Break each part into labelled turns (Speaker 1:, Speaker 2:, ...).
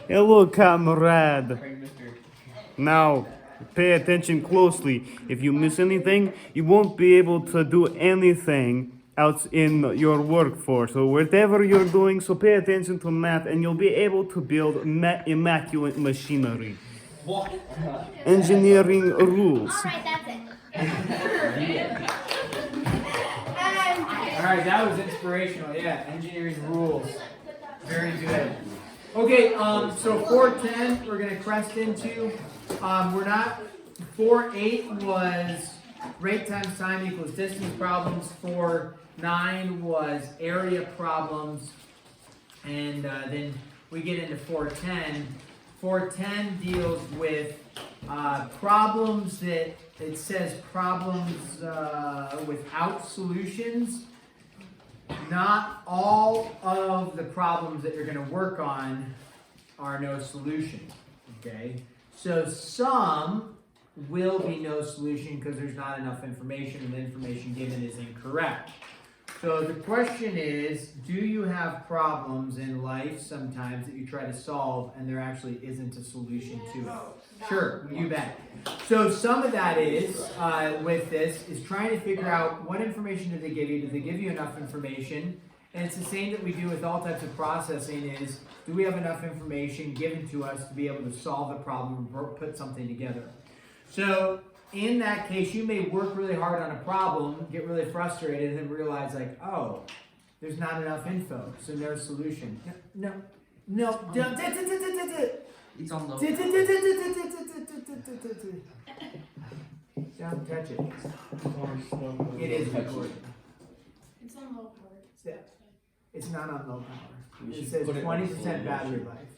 Speaker 1: Hello, comrade. Now, pay attention closely. If you miss anything, you won't be able to do anything else in your workforce. So whatever you're doing, so pay attention to math, and you'll be able to build immaculate machinery.
Speaker 2: What?
Speaker 1: Engineering rules.
Speaker 3: Alright, that's it.
Speaker 2: Alright, that was inspirational. Yeah, engineering rules. Very good. Okay, so 410 we're going to crest into. We're not, 4.8 was rate times time equals distance problems. 4.9 was area problems. And then we get into 4.10. 4.10 deals with problems that, it says problems without solutions. Not all of the problems that you're going to work on are no solution, okay? So some will be no solution because there's not enough information and the information given is incorrect. So the question is, do you have problems in life sometimes that you try to solve and there actually isn't a solution to it? Sure, you bet. So some of that is, with this, is trying to figure out what information did they give you? Did they give you enough information? And it's the same that we do with all types of processing is, do we have enough information given to us to be able to solve the problem or put something together? So in that case, you may work really hard on a problem, get really frustrated, and then realize like, oh, there's not enough info, so no solution. No.
Speaker 4: It's on the.
Speaker 2: Don't touch it. It is recorded.
Speaker 3: It's on low power.
Speaker 2: It's not on low power. It says 20% battery life.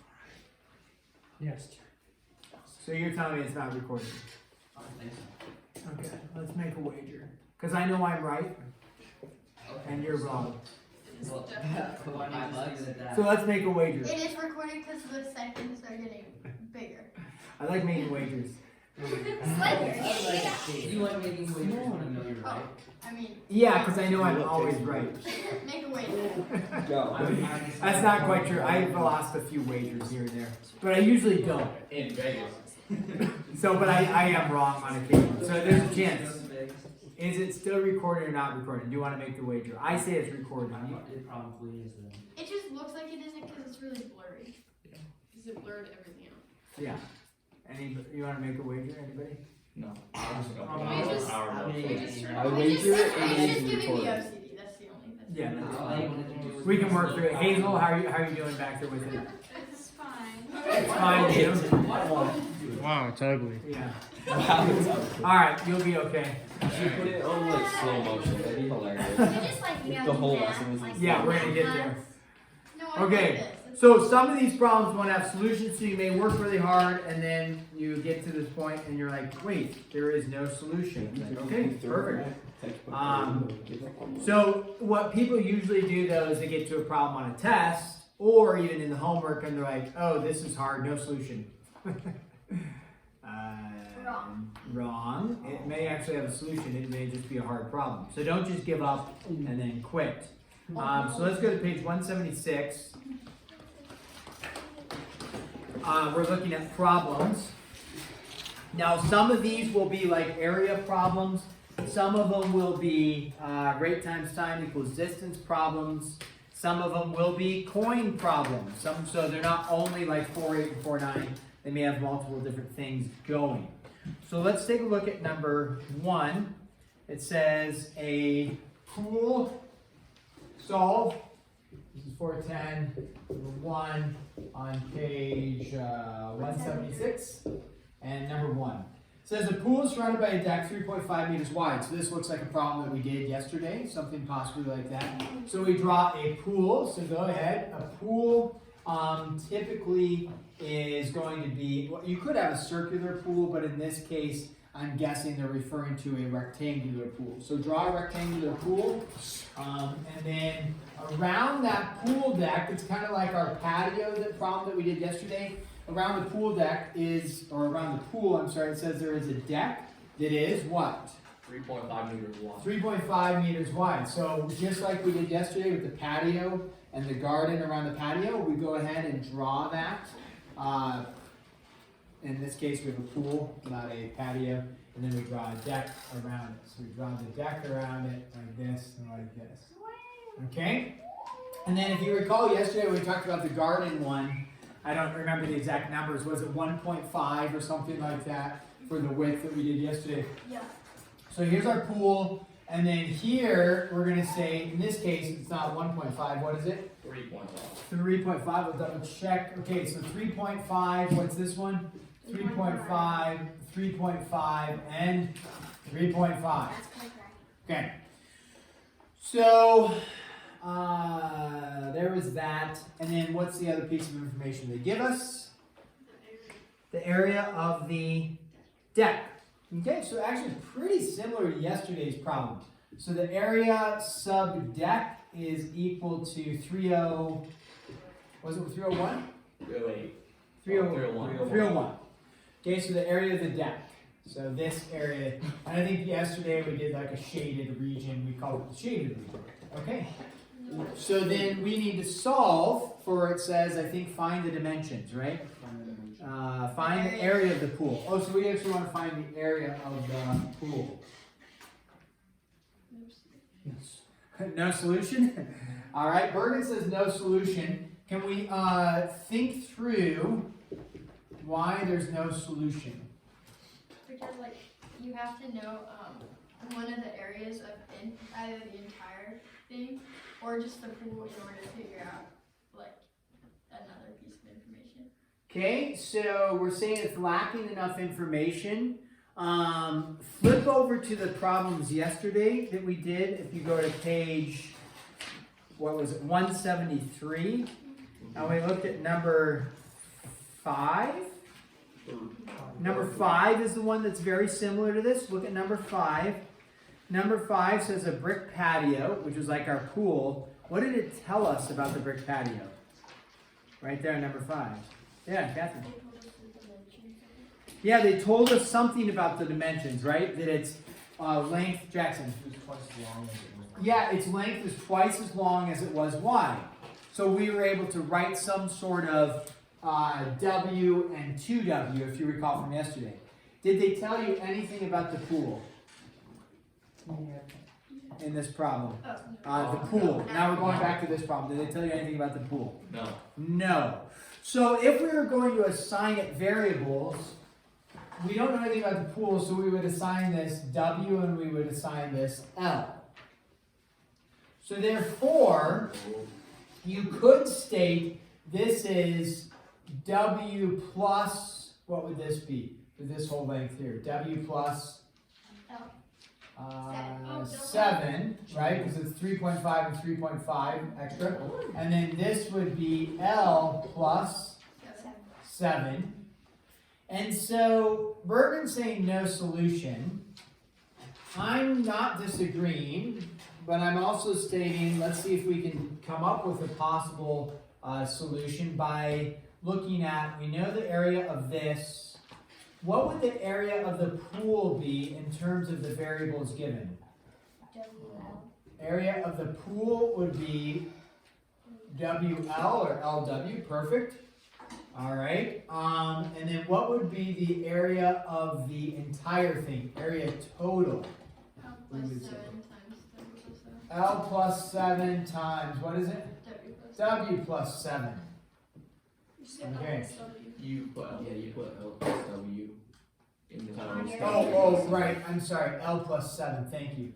Speaker 4: Yes.
Speaker 2: So you're telling me it's not recorded?
Speaker 4: I think so.
Speaker 2: Okay, let's make a wager. Because I know I'm right and you're wrong.
Speaker 4: Well, $5
Speaker 2: So let's make a wager.
Speaker 3: It is recorded because the seconds are getting bigger.
Speaker 2: I like making wagers.
Speaker 3: Slightly.
Speaker 4: You like making wagers when you know you're right?
Speaker 3: I mean,
Speaker 2: Yeah, because I know I'm always right.
Speaker 3: make a wager.
Speaker 2: That's not quite true. I've lost a few wagers here and there. But I usually don't.
Speaker 5: In Vegas.
Speaker 2: So, but I am wrong on occasion. So there's a chance. Is it still recorded or not recorded? Do you want to make the wager? I say it's recorded.
Speaker 4: It probably is then.
Speaker 3: It just looks like it isn't because it's really blurry. Because it blurred everything out.
Speaker 2: Yeah. You want to make a wager? Anybody?
Speaker 5: No. I was
Speaker 3: We
Speaker 5: going
Speaker 3: just-
Speaker 5: to hour.
Speaker 4: I mean,
Speaker 5: I wager it
Speaker 3: It's
Speaker 5: is
Speaker 3: just giving me
Speaker 5: recorded.
Speaker 3: OCD. That's the only.
Speaker 2: Yeah.
Speaker 4: Oh,
Speaker 2: We can work through it. Hazel, how are you doing back there with it?
Speaker 3: It's fine.
Speaker 2: It's fine, Jim.
Speaker 1: Wow, it's ugly.
Speaker 2: Yeah.
Speaker 5: Wow.
Speaker 2: All right, you'll be okay.
Speaker 5: Should put it on like slow motion. That'd be hilarious.
Speaker 3: You just like, you know,
Speaker 5: The whole
Speaker 3: do
Speaker 5: lesson was
Speaker 3: like,
Speaker 2: Yeah, we're gonna get there.
Speaker 3: No, I
Speaker 2: Okay.
Speaker 3: did this.
Speaker 2: So some of these problems won't have solutions, so you may work really hard, and then you get to this point, and you're like, wait, there is no solution. Like, okay, perfect. So what people usually do though is they get to a problem on a test, or even in the homework, and they're like, oh, this is hard, no solution. Wrong. It may actually have a solution. It may just be a hard problem. So don't just give up and then quit. So let's go to page 176. We're looking at problems. Now some of these will be like area problems. Some of them will be rate times time equals distance problems. Some of them will be coin problems. So they're not only like 4.8 and 4.9. They may have multiple different things going. So let's take a look at number 1. It says a pool solve. This is 410, number 1 on page 176. And number 1. It says a pool is surrounded by a deck 3.5 meters wide. So this looks like a problem that we did yesterday, something possibly like that. So we draw a pool. So go ahead. A pool typically is going to be, well, you could have a circular pool, but in this case, I'm guessing they're referring to a rectangular pool. So draw a rectangular pool, and then around that pool deck, it's kind of like our patio problem that we did yesterday. Around the pool deck is, or around the pool, I'm sorry, it says there is a deck that is what?
Speaker 5: 3.5 meters wide.
Speaker 2: 3.5 meters wide. So just like we did yesterday with the patio and the garden around the patio, we go ahead and draw that In this case, we have a pool, not a patio, and then we draw a deck around it. So we draw the deck around it like this and like this. Okay? And then if you recall yesterday we talked about the garden one, I don't remember the exact numbers, was it 1.5 or something like that for the width that we did yesterday?
Speaker 3: Yeah.
Speaker 2: So here's our pool, and then here we're going to say, in this case, it's not 1.5, what is it?
Speaker 5: 3.5.
Speaker 2: 3.5, we'll double check. Okay, so 3.5, what's this one? 3.5, 3.5, and 3.5. Okay. So, there was that. And then what's the other piece of information they give us? The area of the deck. Okay, so actually pretty similar to yesterday's problem. So the area sub deck is equal to 30, was it 301?
Speaker 5: 308.
Speaker 2: 301. 301. Okay, so the area of the deck. So this area, and I think yesterday we did like a shaded region. We called it the shaded region. Okay. So then we need to solve for, it says, I think, find the dimensions, right? Find the area of the pool. Oh, so we actually want to find the area of the pool. No solution? All right, Bergen says no solution. Can we think through why there's no solution?
Speaker 3: Because like you have to know one of the areas of either the entire thing or just the pool in order to figure out like another piece of information.
Speaker 2: Okay, so we're saying it's lacking enough information. Flip over to the problems yesterday that we did. If you go to page, what was it, 173. And we looked at number 5. Number 5 is the one that's very similar to this. Look at number 5. Number 5 says a brick patio, which is like our pool. What did it tell us about the brick patio? Right there, number 5. Yeah, Catherine. Yeah, they told us something about the dimensions, right? That it's length, Jackson. Yeah, its length is twice as long as it was wide. So we were able to write some sort of W and 2W, if you recall from yesterday. Did they tell you anything about the pool in this problem? The pool. Now we're going back to this problem. Did they tell you anything about the pool?
Speaker 5: No.
Speaker 2: No. So if we were going to assign it variables, we don't know anything about the pool, so we would assign this W and we would assign this L. So therefore, you could state this is W plus, what would this be for this whole length here? W plus 7, right? Because it's 3.5 and 3.5 extra. And then this would be L plus 7. And so Bergen's saying no solution. I'm not disagreeing, but I'm also stating, let's see if we can come up with a possible solution by looking at, we know the area of this. What would the area of the pool be in terms of the variables given?
Speaker 3: WL.
Speaker 2: Area of the pool would be WL or LW, perfect. All right, and then what would be the area of the entire thing, area total?
Speaker 3: L plus 7 times W plus 7.
Speaker 2: L plus 7 times, what is it?
Speaker 3: W plus 7.
Speaker 2: W plus 7.
Speaker 3: You said
Speaker 2: Okay.
Speaker 3: L plus W.
Speaker 5: You put L plus W in the times.
Speaker 2: Oh, right, I'm sorry, L plus 7, thank you.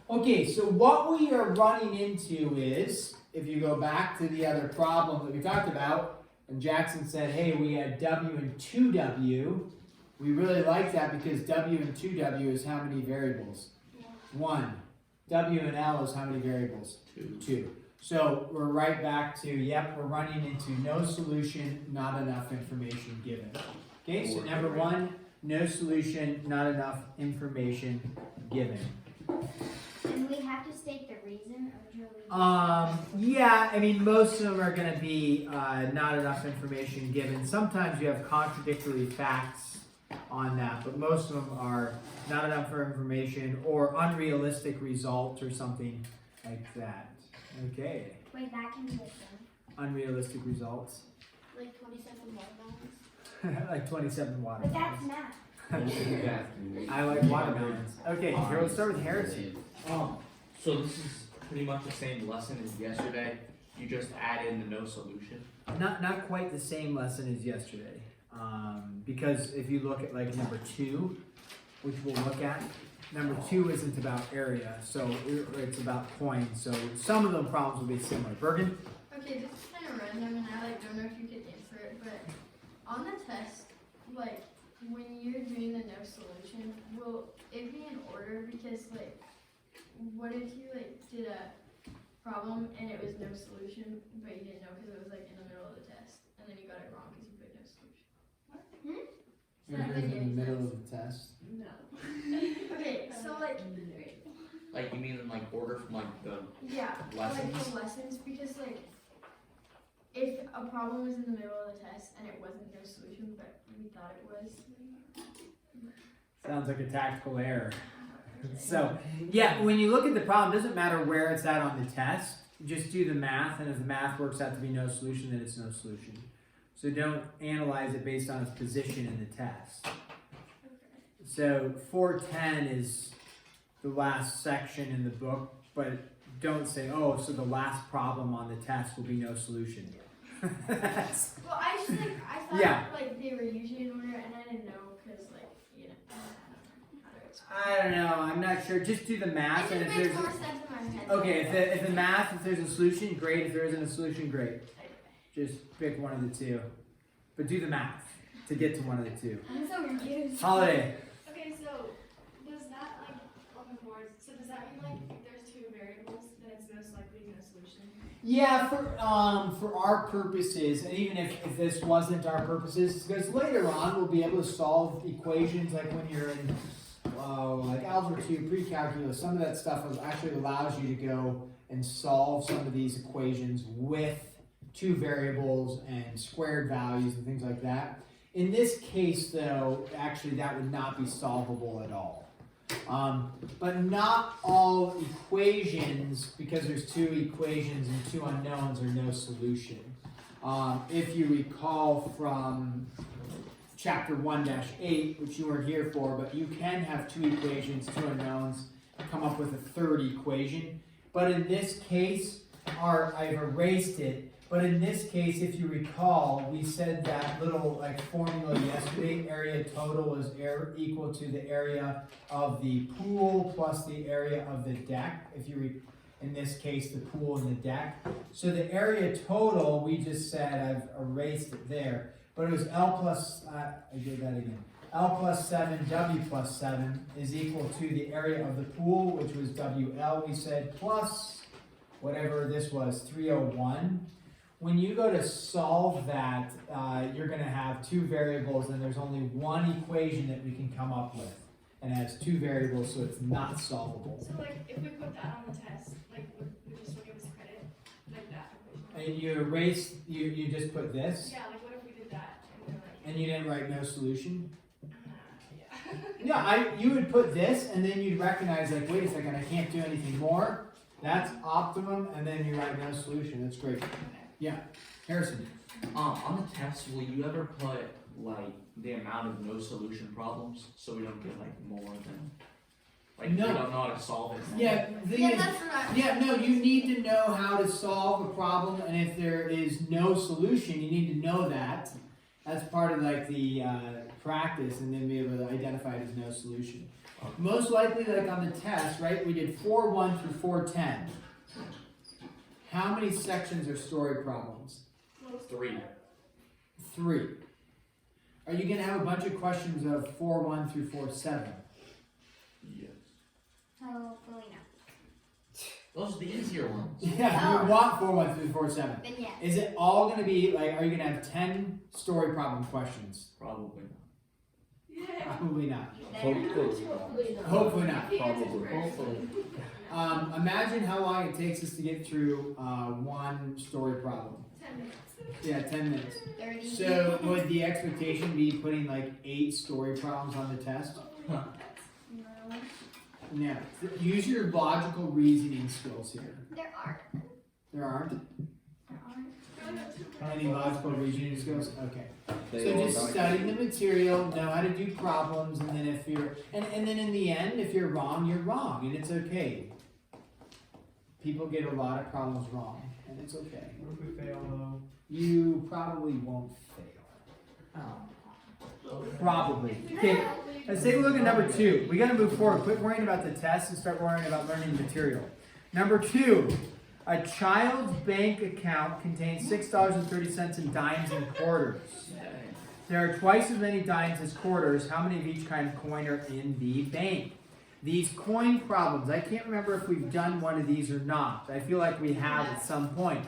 Speaker 2: Okay, so what we are running into is, if you go back to the other problem that we talked about, and Jackson said, hey, we had W and 2W. We really like that because W and 2W is how many variables? 1. W and L is how many variables? 2. So we're right back to, yep, we're running into no solution, not enough information given. Okay, so number 1, no solution, not enough information given.
Speaker 6: And we have to state the reason originally.
Speaker 2: Yeah, I mean, most of them are going to be not enough information given. Sometimes you have contradictory facts on that, but most of them are not enough information or unrealistic results or something like that. Okay.
Speaker 6: Wait, that can be a thing.
Speaker 2: Unrealistic results.
Speaker 6: Like 27 watermelons.
Speaker 2: Like 27
Speaker 6: But that's
Speaker 2: watermelons.
Speaker 6: math.
Speaker 2: I like watermelons. Okay, here we'll start with Harrison.
Speaker 5: So this is pretty much the same lesson as yesterday. You just add in the no solution.
Speaker 2: Not quite the same lesson as yesterday. Because if you look at like number 2, which we'll look at, number 2 isn't about area, so it's about coins. So some of the problems will be similar. Bergen?
Speaker 3: Okay, this is kind of random, and I like don't know if you could answer it, but on the test, like when you're doing the no solution, will it be in order? Because like, what if you like did a problem and it was no solution, but you didn't know because it was like in the middle of the test, and then you got it wrong because you put no solution. What? Does that make any sense?
Speaker 2: of the test.
Speaker 3: Okay, so like,
Speaker 5: Like you mean in like order from like the
Speaker 3: yeah, like
Speaker 5: lessons?
Speaker 3: the lessons, because like, if a problem was in the middle of the test and it wasn't no solution, but we thought it was.
Speaker 2: Sounds like a tactical error. So, yeah, when you look at the problem, it doesn't matter where it's at on the test. Just do the math, and if the math works out to be no solution, then it's no solution. So don't analyze it based on its position in the test. So 410 is the last section in the book, but don't say, oh, so the last problem on the test will be no solution. That's-
Speaker 3: Well, I just like, I thought
Speaker 2: Yeah.
Speaker 3: like they were usually in order, and I didn't know because like, you know, I don't know how to explain.
Speaker 2: I don't know, I'm not sure. Just do the math,
Speaker 3: It
Speaker 2: and
Speaker 3: just
Speaker 2: if
Speaker 3: makes
Speaker 2: there's
Speaker 3: more sense in my head.
Speaker 2: okay, if the math, if there's a solution, great. If there isn't a solution, great. Just pick one of the two, but do the math to get to one of the two.
Speaker 3: I'm so confused.
Speaker 2: Holiday.
Speaker 7: Okay, so does that like open boards? So does that mean like if there's 2 variables, then it's most likely no solution?
Speaker 2: Yeah, for our purposes, and even if this wasn't our purposes, because later on we'll be able to solve equations like when you're in like Algebra 2, pre-calculus, some of that stuff actually allows you to go and solve some of these equations with 2 variables and squared values and things like that. In this case, though, actually that would not be solvable at all. But not all equations, because there's 2 equations and 2 unknowns, are no solution. If you recall from chapter 1-8, which you weren't here for, but you can have 2 equations, 2 unknowns, come up with a 3rd equation. But in this case, I've erased it. But in this case, if you recall, we said that little like formula yesterday, area total is equal to the area of the pool plus the area of the deck. If you in this case, the pool and the deck. So the area total, we just said, I've erased it there, but it was L plus, I did that again. L plus 7, W plus 7 is equal to the area of the pool, which was WL, we said, plus whatever this was, 301. When you go to solve that, you're going to have 2 variables, and there's only one equation that we can come up with. And it has 2 variables, so it's not solvable.
Speaker 7: So like if we put that on the test, like would you still give us credit? Like that equation?
Speaker 2: And you erase, you just put this,
Speaker 7: Yeah, like what if we did that and we're like,
Speaker 2: and you didn't write no solution?
Speaker 7: yeah.
Speaker 2: Yeah, you would put this, and then you'd recognize, like, wait a second, I can't do anything more. That's optimum, and then you write no solution. That's great. Yeah, Harrison.
Speaker 5: On the test, will you ever put like the amount of no solution problems so we don't get like more than like
Speaker 2: No.
Speaker 5: we don't know how to solve it?
Speaker 2: Yeah, the thing
Speaker 3: Yeah,
Speaker 2: is,
Speaker 3: that's what I.
Speaker 2: yeah, no, you need to know how to solve a problem, and if there is no solution, you need to know that. That's part of like the practice, and then be able to identify it as no solution. Most likely, like on the test, right, we did 4.1 through 4.10. How many sections are story problems?
Speaker 5: 3.
Speaker 2: 3. Are you going to have a bunch of questions of 4.1 through 4.7?
Speaker 5: Yes.
Speaker 6: Hopefully not.
Speaker 5: Those are the easier ones.
Speaker 2: Yeah, you want 4.1 through 4.7.
Speaker 6: Then yes.
Speaker 2: Is it all going to be, like, are you going to have 10 story problem questions?
Speaker 5: Probably not.
Speaker 7: Yeah.
Speaker 2: Probably not.
Speaker 6: Hopefully
Speaker 2: Hopefully not.
Speaker 5: Hopefully.
Speaker 2: Imagine how long it takes us to get through one story problem.
Speaker 7: 10 minutes.
Speaker 2: Yeah, 10 minutes.
Speaker 6: 30.
Speaker 2: So would the expectation be putting like 8 story problems on the test?
Speaker 6: No.
Speaker 2: No. Use your logical reasoning skills here.
Speaker 6: There aren't.
Speaker 2: There aren't?
Speaker 6: There aren't.
Speaker 7: We only have 2
Speaker 2: Any logical reasoning skills? Okay. So just study the material, know how to do problems, and then if you're, and then in the end, if you're wrong, and it's okay. People get a lot of problems wrong, and it's okay.
Speaker 1: What if we fail though?
Speaker 2: You probably won't fail. Probably. Okay, let's take a look at number 2. We gotta move forward. Quit worrying about the test and start worrying about learning the material. Number 2, a child's bank account contains $6.30 in dimes and quarters. There are twice as many dimes as quarters. How many of each kind of coin are in the bank? These coin problems, I can't remember if we've done one of these or not. I feel like we have at some point.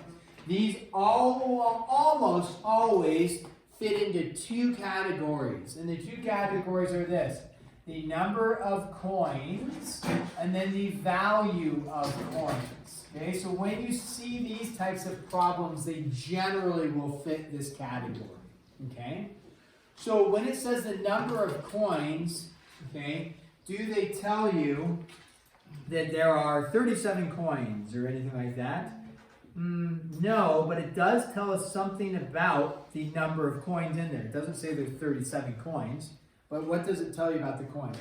Speaker 2: These almost always fit into 2 categories. And the 2 categories are this: the number of coins and then the value of coins. Okay, so when you see these types of problems, they generally will fit this category. Okay? So when it says the number of coins, okay, do they tell you that there are 37 coins or anything like that? No, but it does tell us something about the number of coins in there. It doesn't say there's 37 coins, but what does it tell you about the coins?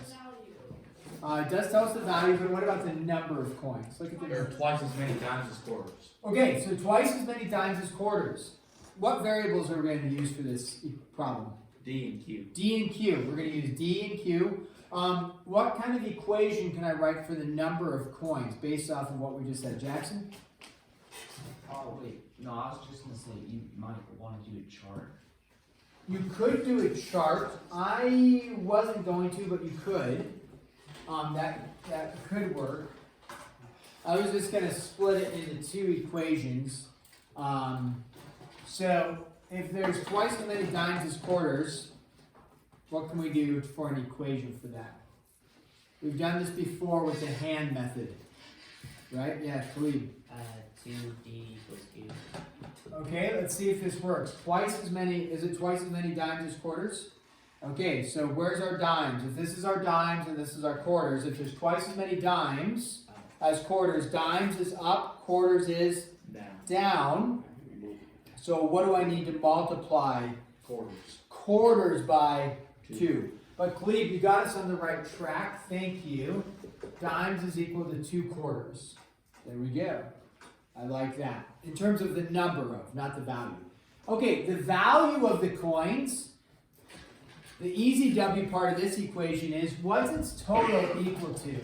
Speaker 2: It does tell us the value, but what about the number of coins? Look at
Speaker 5: There are twice as many dimes as quarters.
Speaker 2: Okay, so twice as many dimes as quarters. What variables are we going to use for this problem?
Speaker 5: D and Q.
Speaker 2: D and Q. We're going to use D and Q. What kind of equation can I write for the number of coins based off of what we just said? Jackson?
Speaker 4: Oh, wait. No, I was just gonna say you might want to do a chart.
Speaker 2: You could do a chart. I wasn't going to, but you could. That could work. I was just going to split it into 2 equations. So if there's twice as many dimes as quarters, what can we do for an equation for that? We've done this before with the hand method, right? Yeah, Khalid.
Speaker 4: 2D equals Q.
Speaker 2: Okay, let's see if this works. Is it twice as many dimes as quarters? Okay, so where's our dimes? If this is our dimes and this is our quarters, if there's twice as many dimes as quarters, dimes is up, quarters is down. So what do I need to multiply? Quarters by 2. But Khalid, you got us on the right track. Thank you. Dimes is equal to 2 quarters. There we go. I like that. In terms of the number of, not the value. Okay, the value of the coins, the easy W part of this equation is, what's its total equal to?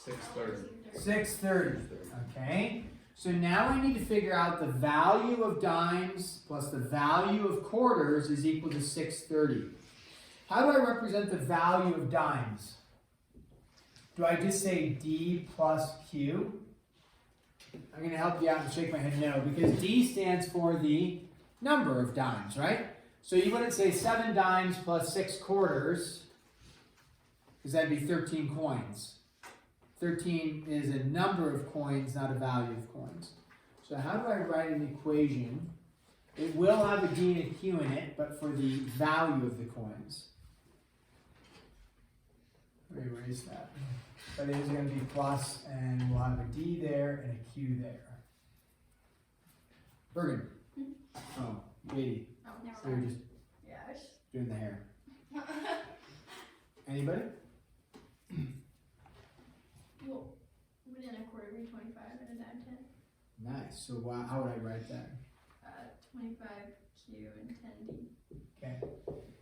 Speaker 5: 630.
Speaker 2: 630. Okay, so now I need to figure out the value of dimes plus the value of quarters is equal to 630. How do I represent the value of dimes? Do I just say D plus Q? I'm going to help you out and shake my head no, because D stands for the number of dimes, right? So you wouldn't say 7 dimes plus 6 quarters, because that'd be 13 coins. 13 is a number of coins, not a value of coins. So how do I write an equation? It will have a D and a Q in it, but for the value of the coins. Let me erase that. But it is going to be plus, and we'll have a D there and a Q there. Bergen. Oh, Katie.
Speaker 3: Oh, never
Speaker 2: So you're
Speaker 3: mind.
Speaker 2: just
Speaker 3: Yeah, I was just-
Speaker 2: doing the hair. Anybody?
Speaker 3: well, within a quarter be 25 and a dime 10.
Speaker 2: Nice. So how would I write that?
Speaker 3: 25Q and 10D.
Speaker 2: Okay.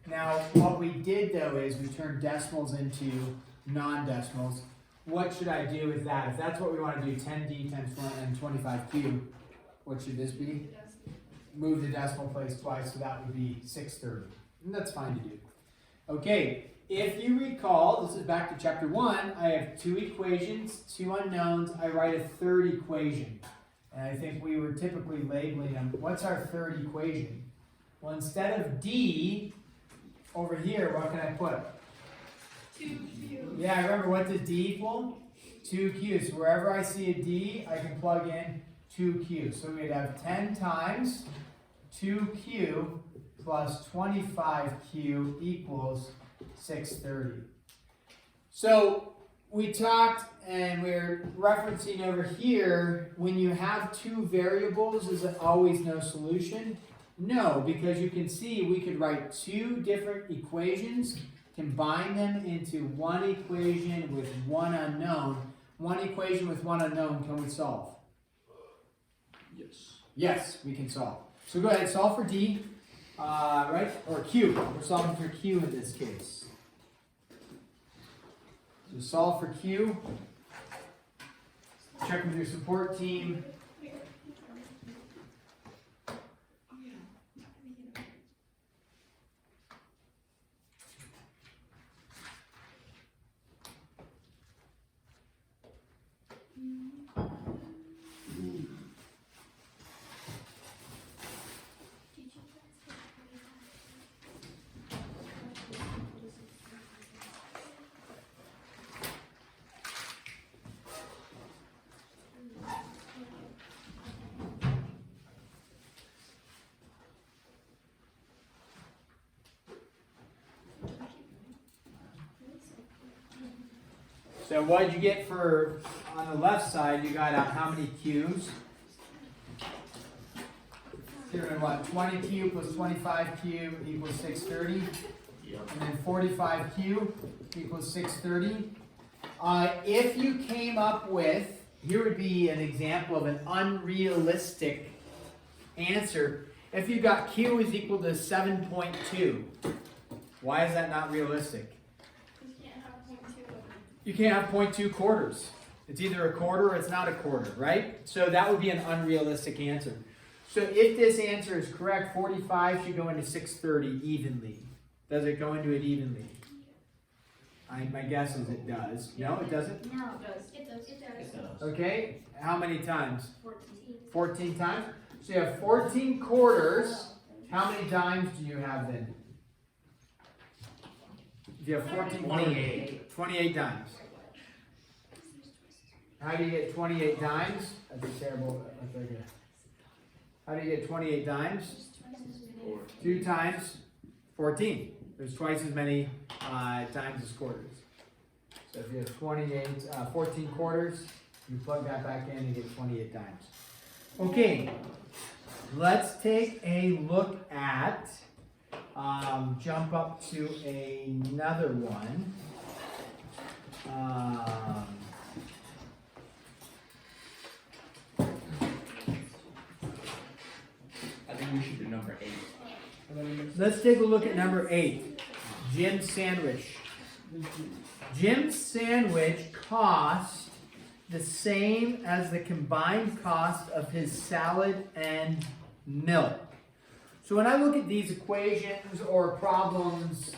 Speaker 2: Now, what we did though is we turned decimals into non-decimals. What should I do with that? If that's what we want to do, 10D times 20 and 25Q, what should this be? Move the decimal place twice, so that would be 630. And that's fine to do. Okay, if you recall, this is back to chapter 1. I have 2 equations, 2 unknowns. I write a third equation. And I think we were typically labeling them. What's our third equation? Well, instead of D, over here, what can I put?
Speaker 7: 2Q.
Speaker 2: Yeah, remember what does D equal? 2Q. So wherever I see a D, I can plug in 2Q. So we'd have 10 times 2Q plus 25Q equals 630. So we talked and we're referencing over here, when you have two variables, is it always no solution? No, because you can see we could write two different equations, combine them into one equation with one unknown. One equation with one unknown, can we solve?
Speaker 5: Yes.
Speaker 2: Yes, we can solve. So go ahead, solve for D, right? Or Q. We're solving for Q in this case. So solve for Q. Check with your support team. So what did you get for, on the left side, you got how many Q's? Here we what, 20Q plus 25Q equals 630.
Speaker 5: Yep.
Speaker 2: And then 45Q equals 630. If you came up with, here would be an example of an unrealistic answer. If you got Q is equal to 7.2, why is that not realistic? You can't have 0.2 quarters. It's either a quarter or it's not a quarter, right? So that would be an unrealistic answer. So if this answer is correct, 45 should go into 630 evenly. Does it go into it evenly? My guess is it does. No, it doesn't?
Speaker 6: No,
Speaker 3: It does.
Speaker 6: it does.
Speaker 2: Okay, how many times?
Speaker 6: 14.
Speaker 2: 14 times? So you have 14 quarters. How many dimes do you have then? If you have 14
Speaker 5: 28.
Speaker 2: 28 dimes. How do you get 28 dimes? That's a terrible, that's like a, how do you get 28 dimes? 2 times 14. There's twice as many times as quarters. So if you have 14 quarters, you plug that back in and get 28 dimes. Okay, let's take a look at, jump up to another one.
Speaker 5: I think we should do number 8.
Speaker 2: Let's take a look at number 8. Jim's sandwich. Jim's sandwich cost the same as the combined cost of his salad and milk. So when I look at these equations or problems,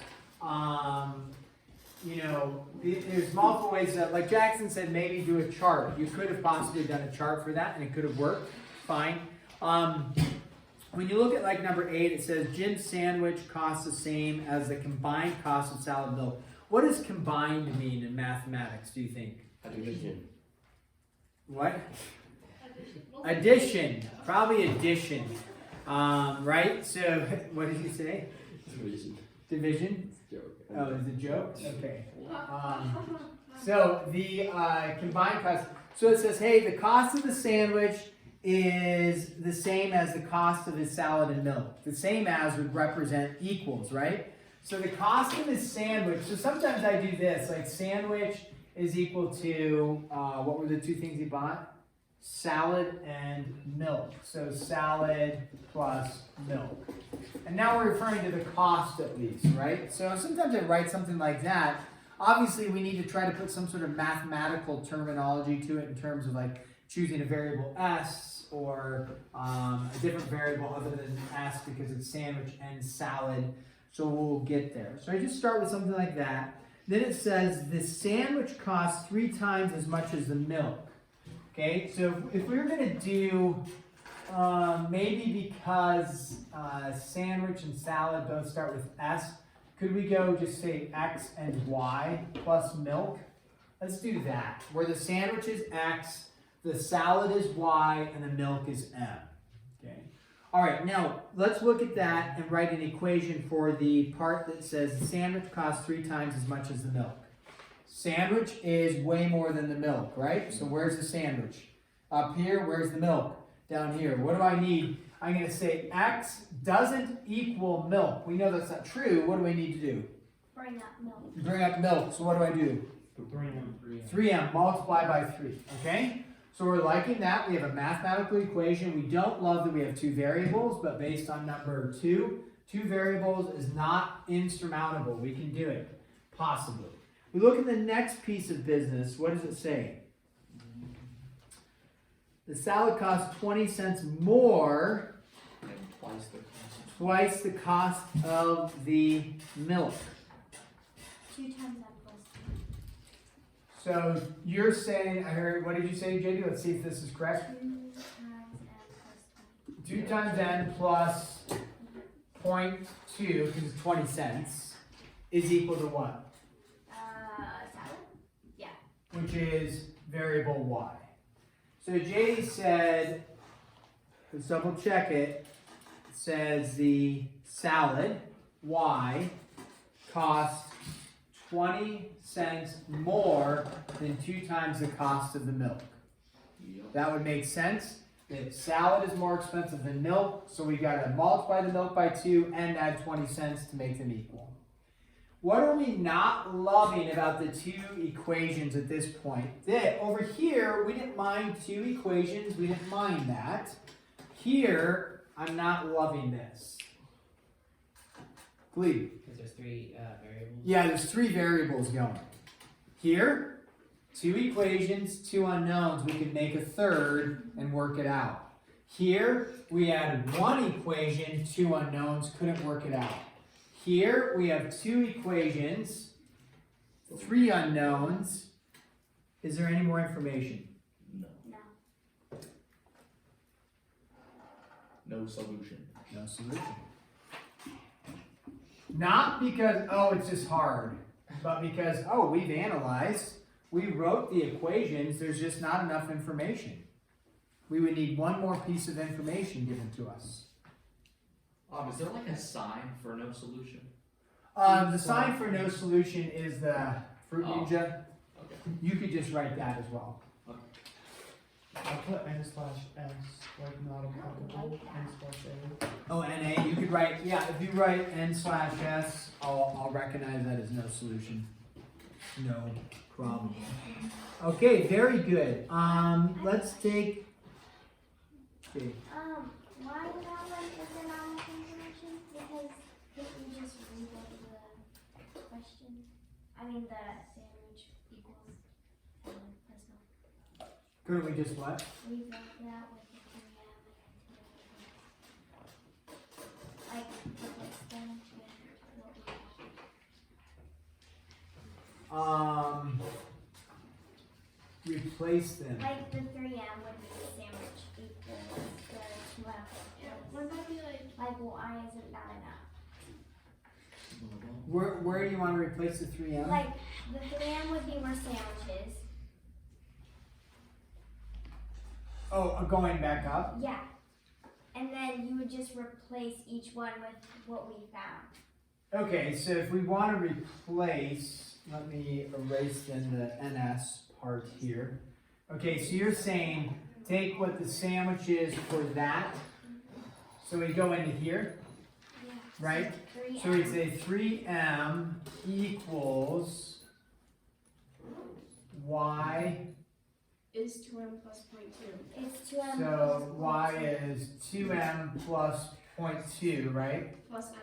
Speaker 2: there's multiple ways that, like Jackson said, maybe do a chart. You could have possibly done a chart for that and it could have worked fine. When you look at like number 8, it says Jim's sandwich costs the same as the combined cost of salad and milk. What does combined mean in mathematics, do you think?
Speaker 5: Addition.
Speaker 2: What? Addition. Probably addition. Right? So, what did you say? Division? Oh, is it a joke? Okay. So, the combined cost. So it says, hey, the cost of the sandwich is the same as the cost of his salad and milk. The same as would represent equals, right? So the cost of his sandwich, so sometimes I do this, like sandwich is equal to, what were the two things he bought? Salad and milk. So salad plus milk. And now we're referring to the cost at least, right? So sometimes I write something like that. Obviously we need to try to put some sort of mathematical terminology to it in terms of like choosing a variable s or a different variable other than s because it's sandwich and salad. So we'll get there. So I just start with something like that. Then it says the sandwich costs 3 times as much as the milk. Okay, so if we were going to do, maybe because sandwich and salad both start with S, could we go just say X and Y plus milk? Let's do that. Where the sandwich is X, the salad is Y, and the milk is M. Okay. All right, now let's look at that and write an equation for the part that says the sandwich costs 3 times as much as the milk. Sandwich is way more than the milk, right? So where's the sandwich? Up here, where's the milk? Down here. What do I need? I'm going to say x doesn't equal milk. We know that's not true. What do I need to do?
Speaker 6: Bring up milk.
Speaker 2: Bring up milk. So what do I do? 3m multiplied by 3. Okay? So we're liking that. We have a mathematical equation. We don't love that we have two variables, but based on number 2, two variables is not insurmountable. We can do it. Possibly. We look at the next piece of business. What does it say? The salad costs 20 cents more,
Speaker 5: And
Speaker 2: twice the cost of the milk.
Speaker 6: 2 times m plus 2.
Speaker 2: So you're saying, I heard, what did you say, JD? Let's see if this is correct.
Speaker 6: 2 times m plus
Speaker 2: 2
Speaker 6: 20.
Speaker 2: times n plus 0.2, because it's 20 cents, is equal to what?
Speaker 6: Salad?
Speaker 2: Which is variable y. So JD said, let's double check it, says the salad, y, costs 20 cents more than 2 times the cost of the milk. That would make sense. If salad is more expensive than milk, so we got to multiply the milk by 2 and add 20 cents to make them equal. What are we not loving about the two equations at this point? Over here, we didn't mind 2 equations. We didn't mind that. Here, I'm not loving this. Glee.
Speaker 4: Because there's 3 variables.
Speaker 2: Yeah, there's 3 variables going. Here, 2 equations, 2 unknowns. We can make a third and work it out. Here, we had 1 equation, 2 unknowns, couldn't work it out. Here, we have 2 equations, 3 unknowns. Is there any more information?
Speaker 5: No.
Speaker 6: No.
Speaker 5: No solution.
Speaker 2: No solution. Not because, oh, it's just hard, but because, oh, we've analyzed, we wrote the equations, there's just not enough information. We would need one more piece of information given to us.
Speaker 5: Is there like a sign for no solution?
Speaker 2: The sign for no solution is the fruit
Speaker 5: Oh.
Speaker 2: ninja.
Speaker 5: Okay.
Speaker 2: You could just write that as well.
Speaker 8: I put n/s like not applicable n/a.
Speaker 2: Oh, NA, you could write, yeah, if you write n/s, I'll recognize that as no solution. No problem. Okay, very good. Let's take, okay.
Speaker 6: Why would that one is there not enough information? Because couldn't we just rewrite the question? I mean the sandwich equals salad plus milk.
Speaker 2: Couldn't we just what?
Speaker 6: Rewrite that with the 3m and like replace them with what we have.
Speaker 2: Replace them.
Speaker 6: Like the 3m would be the sandwich equals the 2m.
Speaker 3: Wouldn't that be like,
Speaker 6: Like why isn't that enough?
Speaker 2: Where do you want to replace the 3m?
Speaker 6: Like the 3m would be more sandwiches.
Speaker 2: Oh, going back up?
Speaker 6: Yeah. And then you would just replace each one with what we found.
Speaker 2: Okay, so if we want to replace, let me erase then the NS part here. Okay, so you're saying take what the sandwich is for that. So we go into here,
Speaker 6: Yeah.
Speaker 2: right? So we say 3m equals y.
Speaker 7: Is 2m plus 0.2.
Speaker 6: It's 2m.
Speaker 2: So y is 2m plus 0.2, right?
Speaker 7: Plus m.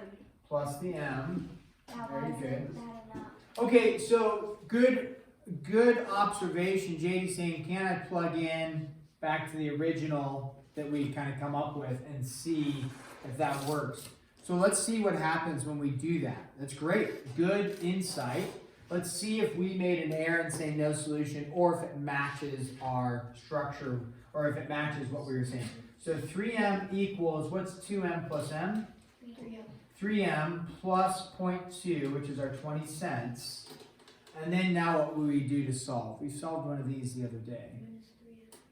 Speaker 2: Plus the m.
Speaker 6: That
Speaker 2: Very
Speaker 6: wasn't
Speaker 2: good.
Speaker 6: that enough.
Speaker 2: Okay, so good observation. JD saying, can I plug in back to the original that we kind of come up with and see if that works? So let's see what happens when we do that. That's great. Good insight. Let's see if we made an error and say no solution, or if it matches our structure, or if it matches what we were saying. So 3m equals, what's 2m plus m? 3m plus 0.2, which is our 20 cents. And then now what will we do to solve? We solved one of these the other day.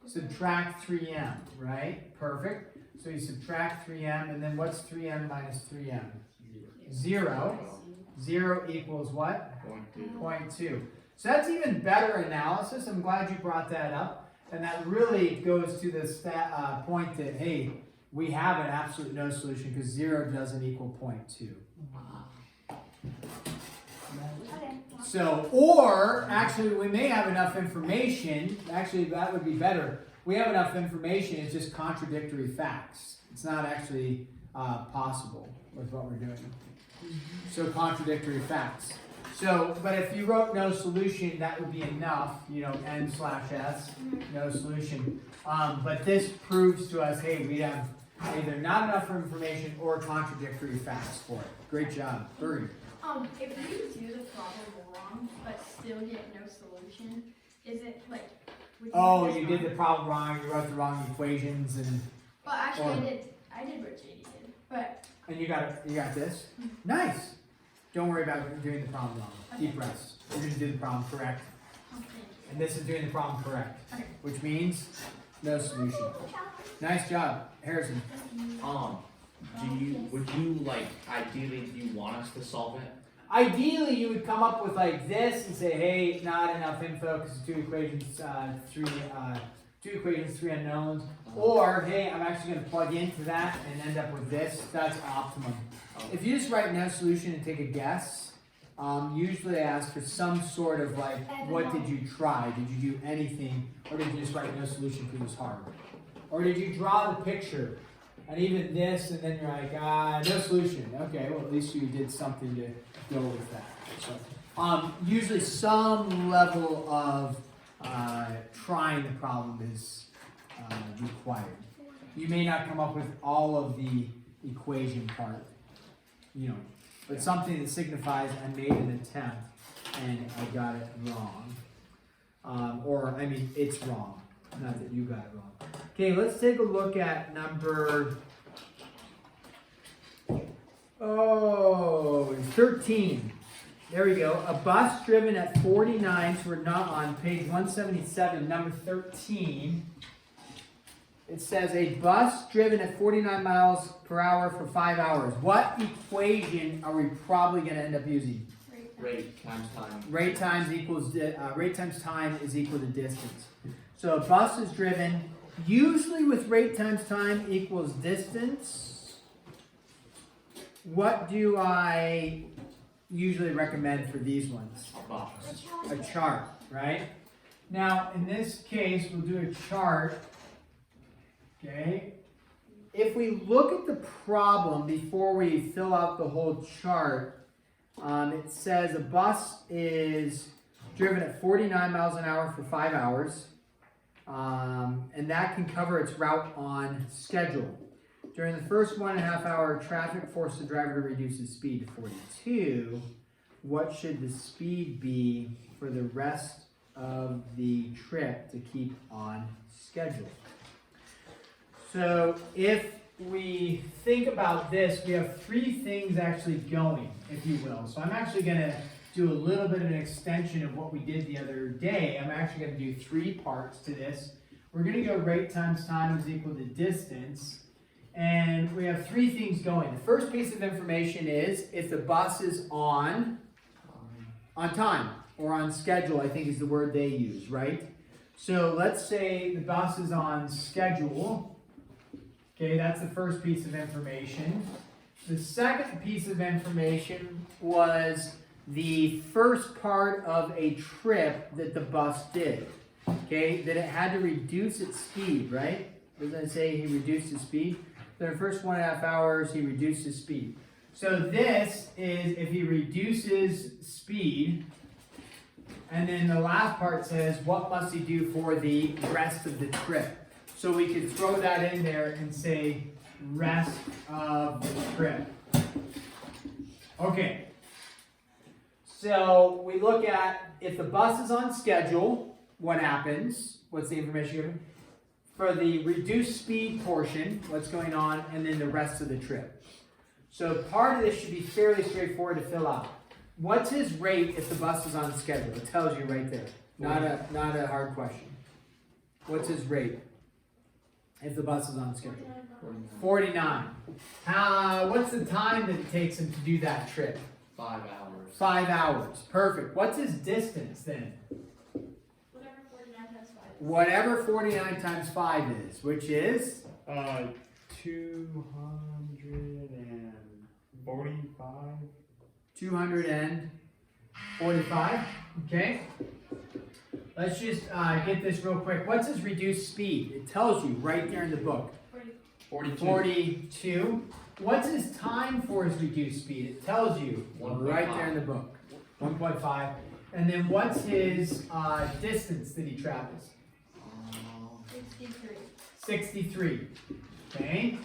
Speaker 2: Subtract 3m, right? Perfect. So you subtract 3m, and then what's 3m minus 3m? 0. 0 equals what? 0.2. So that's even better analysis. I'm glad you brought that up. And that really goes to the point that, hey, we have an absolute no solution because 0 doesn't equal 0.2.
Speaker 6: Okay.
Speaker 2: So, or actually we may have enough information, actually that would be better. We have enough information, it's just contradictory facts. It's not actually possible with what we're doing. So contradictory facts. So, but if you wrote no solution, that would be enough, you know, n/s, no solution. But this proves to us, hey, we have either not enough information or contradictory facts for it. Great job. 3.
Speaker 3: If you do the problem wrong, but still get no solution, is it like? would
Speaker 2: Oh,
Speaker 3: get
Speaker 2: you
Speaker 3: this
Speaker 2: did
Speaker 3: wrong?
Speaker 2: the problem wrong, you wrote the wrong equations, and
Speaker 3: Well, actually,
Speaker 2: or-
Speaker 3: I did what JD did, but
Speaker 2: you got this? Nice. Don't worry about doing the problem wrong. Deep breaths. You're going to do the problem correct.
Speaker 3: thank you.
Speaker 2: And this is doing the problem correct.
Speaker 3: Okay.
Speaker 2: Which means no solution. Nice job, Harrison.
Speaker 5: Would you like, ideally, do you want us to solve it?
Speaker 2: Ideally, you would come up with like this and say, hey, not enough info because two equations, three unknowns. Or, hey, I'm actually going to plug into that and end up with this. That's optimum. If you just write no solution and take a guess, usually I ask for some sort of like, what did you try? Did you do anything? Or did you just write no solution because it was hard? Or did you draw the picture? And even this, and then you're like, no solution. Okay, well, at least you did something to go with that. So, usually some level of trying the problem is required. You may not come up with all of the equation part, you know, but something that signifies I made an attempt and I got it wrong. Or, I mean, it's wrong. Not that you got it wrong. Okay, let's take a look at number 13. There we go. A bus driven at 49, so we're not on page 177, number 13. It says a bus driven at 49 miles per hour for 5 hours. What equation are we probably going to end up using?
Speaker 5: Rate times time.
Speaker 2: Rate times time is equal to distance. So a bus is driven usually with rate times time equals distance. What do I usually recommend for these ones? A chart, right? Now, in this case, we'll do a chart. Okay. If we look at the problem before we fill out the whole chart, it says a bus is driven at 49 miles an hour for 5 hours. And that can cover its route on schedule. During the first 1.5 hour, traffic forced the driver to reduce his speed to 42. What should the speed be for the rest of the trip to keep on schedule? So if we think about this, we have 3 things actually going, if you will. So I'm actually going to do a little bit of an extension of what we did the other day. I'm actually going to do 3 parts to this. We're going to go rate times time is equal to distance. And we have 3 things going. The first piece of information is if the bus is on time or on schedule, I think is the word they use, right? So let's say the bus is on schedule. Okay, that's the first piece of information. The second piece of information was the first part of a trip that the bus did. Okay, that it had to reduce its speed, right? Doesn't it say he reduced his speed? So the first 1.5 hours, he reduced his speed. So this is if he reduces speed. And then the last part says, what must he do for the rest of the trip? So we could throw that in there and say, rest of the trip. Okay. So we look at if the bus is on schedule, what happens? What's the information given? For the reduced speed portion, what's going on, and then the rest of the trip. So part of this should be fairly straightforward to fill out. What's his rate if the bus is on schedule? It tells you right there. Not a hard question. What's his rate if the bus is on schedule? 49. What's the time that it takes him to do that trip?
Speaker 5: 5 hours.
Speaker 2: 5 hours. Perfect. What's his distance then?
Speaker 7: Whatever 49 times 5 is.
Speaker 2: Whatever 49 times 5 is, which is
Speaker 8: 245.
Speaker 2: 245. Okay. Let's just get this real quick. What's his reduced speed? It tells you right there in the book.
Speaker 5: 42.
Speaker 2: 42. What's his time for his reduced speed? It tells you
Speaker 5: 1.5.
Speaker 2: right there in the book. 1.5. And then what's his distance that he travels?
Speaker 3: 63.
Speaker 2: 63. Okay.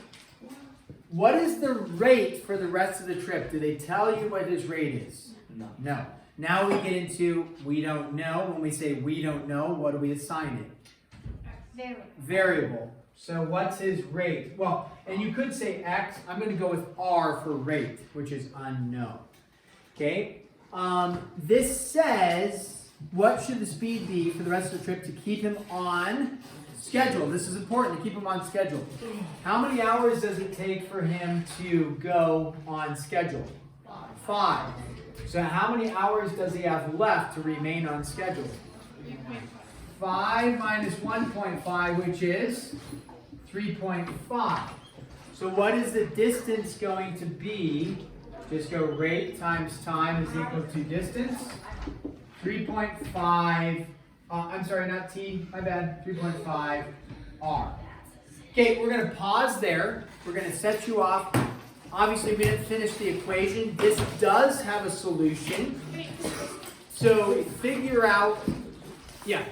Speaker 2: What is the rate for the rest of the trip? Do they tell you what his rate is?
Speaker 5: No.
Speaker 2: No. Now we get into we don't know. When we say we don't know, what do we assign it?
Speaker 6: Variable.
Speaker 2: Variable. So what's his rate? Well, and you could say X. I'm going to go with R for rate, which is unknown. Okay. This says what should the speed be for the rest of the trip to keep him on schedule. This is important to keep him on schedule. How many hours does it take for him to go on schedule? 5. So how many hours does he have left to remain on schedule? 5 minus 1.5, which is 3.5. So what is the distance going to be? Just go rate times time is equal to distance. 3.5, I'm sorry, not T, my bad, 3.5 R. Okay, we're going to pause there. We're going to set you off. Obviously, we didn't finish the equation. This does have a solution. So figure out, yeah,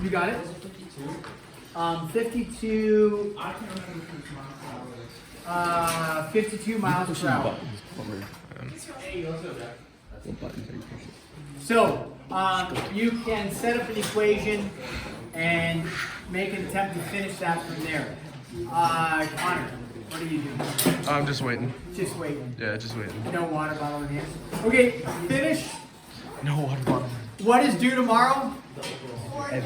Speaker 2: you got it? 52,
Speaker 5: I can remember
Speaker 2: 52 miles per hour. So, you can set up an equation and make an attempt to finish that from there. Connor, what are you doing?
Speaker 9: I'm just waiting.
Speaker 2: Just waiting.
Speaker 9: Yeah, just waiting.
Speaker 2: No water bottle in hand. Okay, finish.
Speaker 9: No water bottle.
Speaker 2: What is due tomorrow?
Speaker 3: 4-8.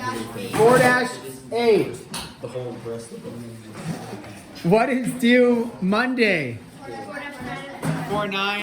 Speaker 2: 4-8.
Speaker 4: The whole rest of them.
Speaker 2: What is due Monday? 4-9.